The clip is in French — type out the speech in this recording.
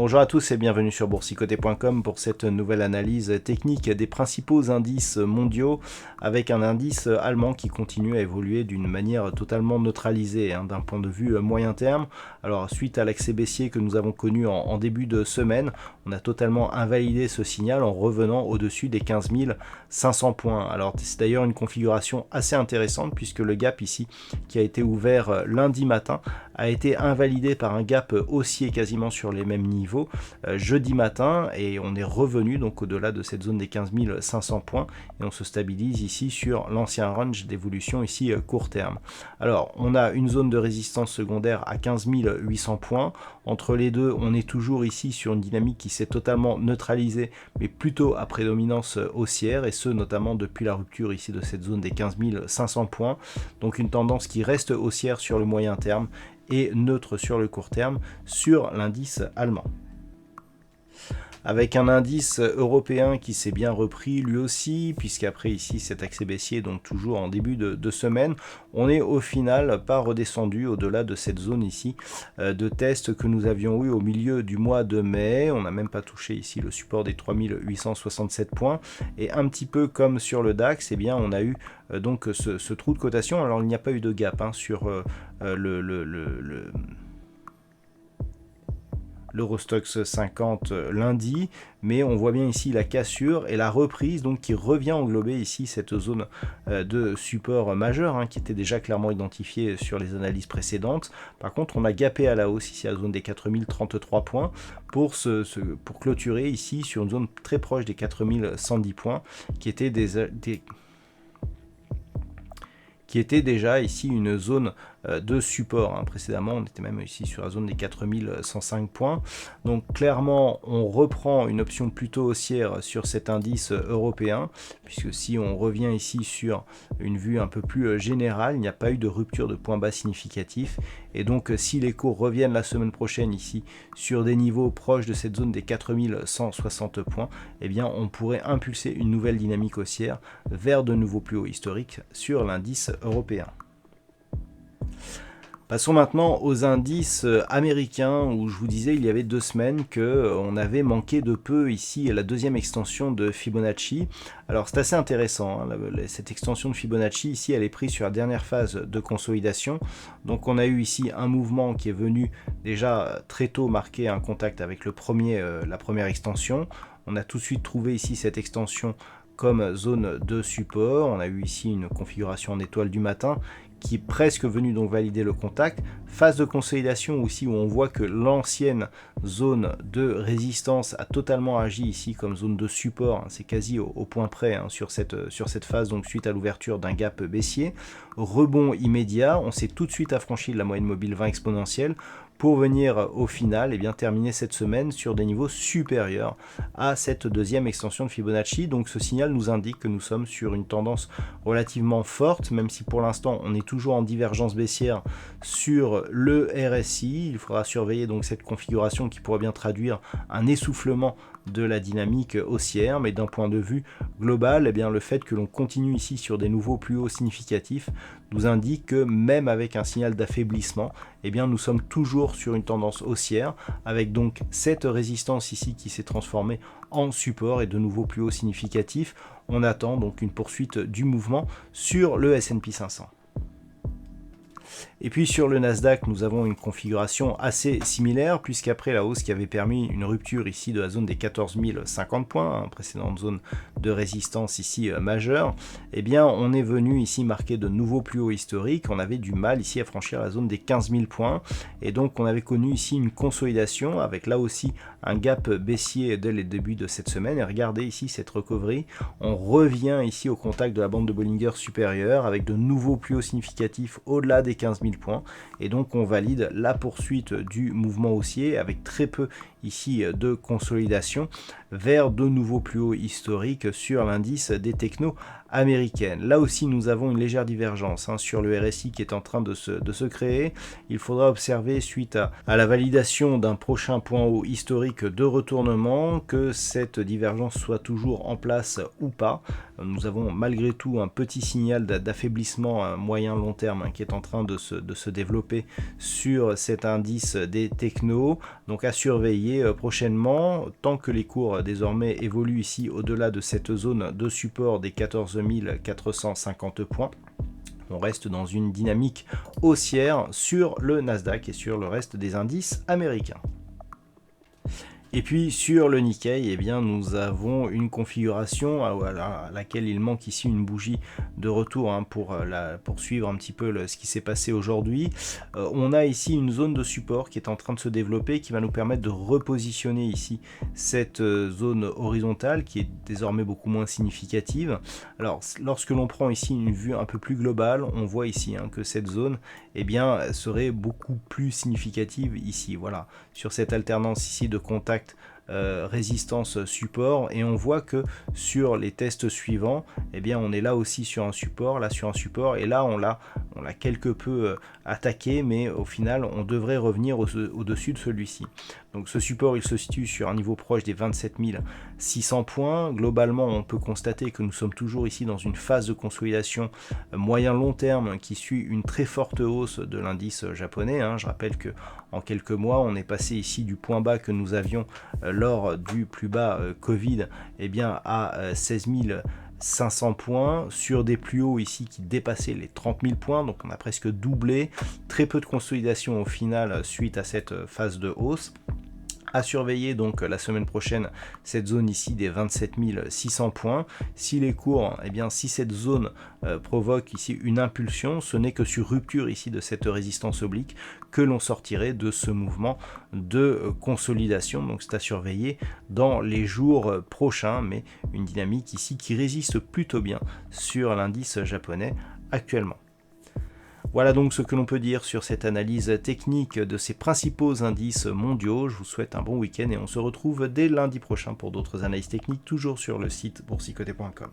Bonjour à tous et bienvenue sur boursicoté.com pour cette nouvelle analyse technique des principaux indices mondiaux avec un indice allemand qui continue à évoluer d'une manière totalement neutralisée d'un point de vue moyen terme. Alors suite à l'accès baissier que nous avons connu en début de semaine, on a totalement invalidé ce signal en revenant au-dessus des 15 500 points. Alors c'est d'ailleurs une configuration assez intéressante puisque le gap ici qui a été ouvert lundi matin a été invalidé par un gap haussier quasiment sur les mêmes niveaux jeudi matin et on est revenu donc au-delà de cette zone des 15 500 points et on se stabilise ici sur l'ancien range d'évolution ici court terme. Alors on a une zone de résistance secondaire à 15 800 points, entre les deux on est toujours ici sur une dynamique qui s'est totalement neutralisée mais plutôt à prédominance haussière et ce notamment depuis la rupture ici de cette zone des 15 500 points, donc une tendance qui reste haussière sur le moyen terme et neutre sur le court terme sur l'indice allemand. Avec un indice européen qui s'est bien repris lui aussi, puisqu'après ici cet accès baissier, donc toujours en début de semaine, on est au final pas redescendu au-delà de cette zone ici de test que nous avions eu au milieu du mois de mai. On n'a même pas touché ici le support des 3867 points, et un petit peu comme sur le DAX, eh bien on a eu donc ce trou de cotation. Alors il n'y a pas eu de gap sur l'Eurostoxx 50 lundi, mais on voit bien ici la cassure et la reprise donc qui revient englober ici cette zone de support majeur qui était déjà clairement identifiée sur les analyses précédentes. Par contre on a gapé à la hausse ici à la zone des 4033 points pour clôturer ici sur une zone très proche des 4110 points qui était qui était déjà ici une zone de support. Précédemment, on était même ici sur la zone des 4105 points. Donc clairement, on reprend une option plutôt haussière sur cet indice européen, puisque si on revient ici sur une vue un peu plus générale, il n'y a pas eu de rupture de point bas significatif. Et donc, si les cours reviennent la semaine prochaine ici sur des niveaux proches de cette zone des 4160 points, eh bien, on pourrait impulser une nouvelle dynamique haussière vers de nouveaux plus hauts historiques sur l'indice européen. Passons maintenant aux indices américains où je vous disais il y avait 2 semaines qu'on avait manqué de peu ici la deuxième extension de Fibonacci. Alors c'est assez intéressant, cette extension de Fibonacci ici elle est prise sur la dernière phase de consolidation. Donc on a eu ici un mouvement qui est venu déjà très tôt marquer un contact avec la première extension. On a tout de suite trouvé ici cette extension comme zone de support. On a eu ici une configuration en étoile du matin qui est presque venu donc valider le contact. Phase de consolidation aussi où on voit que l'ancienne zone de résistance a totalement agi ici comme zone de support. C'est quasi au point près sur cette phase, donc suite à l'ouverture d'un gap baissier. Rebond immédiat, on s'est tout de suite affranchi de la moyenne mobile 20 exponentielle pour venir au final terminer cette semaine sur des niveaux supérieurs à cette deuxième extension de Fibonacci. Donc ce signal nous indique que nous sommes sur une tendance relativement forte, même si pour l'instant on est toujours en divergence baissière sur le RSI. Il faudra surveiller donc cette configuration qui pourrait bien traduire un essoufflement de la dynamique haussière, mais d'un point de vue global, le fait que l'on continue ici sur des nouveaux plus hauts significatifs nous indique que même avec un signal d'affaiblissement, nous sommes toujours sur une tendance haussière, avec donc cette résistance ici qui s'est transformée en support et de nouveaux plus hauts significatifs. On attend donc une poursuite du mouvement sur le S&P 500. Et puis sur le Nasdaq, nous avons une configuration assez similaire, puisqu'après la hausse qui avait permis une rupture ici de la zone des 14 050 points, précédente zone de résistance ici majeure, on est venu ici marquer de nouveaux plus hauts historiques. On avait du mal ici à franchir la zone des 15 000 points, et donc on avait connu ici une consolidation avec là aussi un gap baissier dès les débuts de cette semaine. Et regardez ici cette recovery, on revient ici au contact de la bande de Bollinger supérieure avec de nouveaux plus hauts significatifs au-delà des 15 000 points, et donc on valide la poursuite du mouvement haussier avec très peu ici de consolidation vers de nouveaux plus hauts historiques sur l'indice des technos américaines. Là aussi nous avons une légère divergence sur le RSI qui est en train de se créer. Il faudra observer suite à la validation d'un prochain point haut historique de retournement que cette divergence soit toujours en place ou pas. Nous avons malgré tout un petit signal d'affaiblissement à moyen long terme qui est en train de de se développer sur cet indice des technos. Donc à surveiller prochainement, tant que les cours désormais évoluent ici au-delà de cette zone de support des 14 450 points. On reste dans une dynamique haussière sur le Nasdaq et sur le reste des indices américains. Et puis sur le Nikkei, eh bien, nous avons une configuration à laquelle il manque ici une bougie de retour pour suivre un petit peu ce qui s'est passé aujourd'hui. On a ici une zone de support qui est en train de se développer, qui va nous permettre de repositionner ici cette zone horizontale qui est désormais beaucoup moins significative. Alors lorsque l'on prend ici une vue un peu plus globale, on voit ici que cette zone serait beaucoup plus significative ici. Voilà, sur cette alternance ici de contact résistance support, et on voit que sur les tests suivants on est là aussi sur un support, et là on l'a quelque peu attaqué, mais au final on devrait revenir au-dessus de celui-ci. Donc ce support il se situe sur un niveau proche des 27 600 points. Globalement on peut constater que nous sommes toujours ici dans une phase de consolidation moyen-long terme qui suit une très forte hausse de l'indice japonais. Je rappelle que en quelques mois on est passé ici du point bas que nous avions lors du plus bas Covid à 16 500 points, sur des plus hauts ici qui dépassaient les 30 000 points, donc on a presque doublé. Très peu de consolidation au final suite à cette phase de hausse. À surveiller donc la semaine prochaine cette zone ici des 27 600 points. Si les cours, si cette zone provoque ici une impulsion, ce n'est que sur rupture ici de cette résistance oblique que l'on sortirait de ce mouvement de consolidation. Donc c'est à surveiller dans les jours prochains, mais une dynamique ici qui résiste plutôt bien sur l'indice japonais actuellement. Voilà donc ce que l'on peut dire sur cette analyse technique de ces principaux indices mondiaux. Je vous souhaite un bon week-end et on se retrouve dès lundi prochain pour d'autres analyses techniques, toujours sur le site boursicoté.com.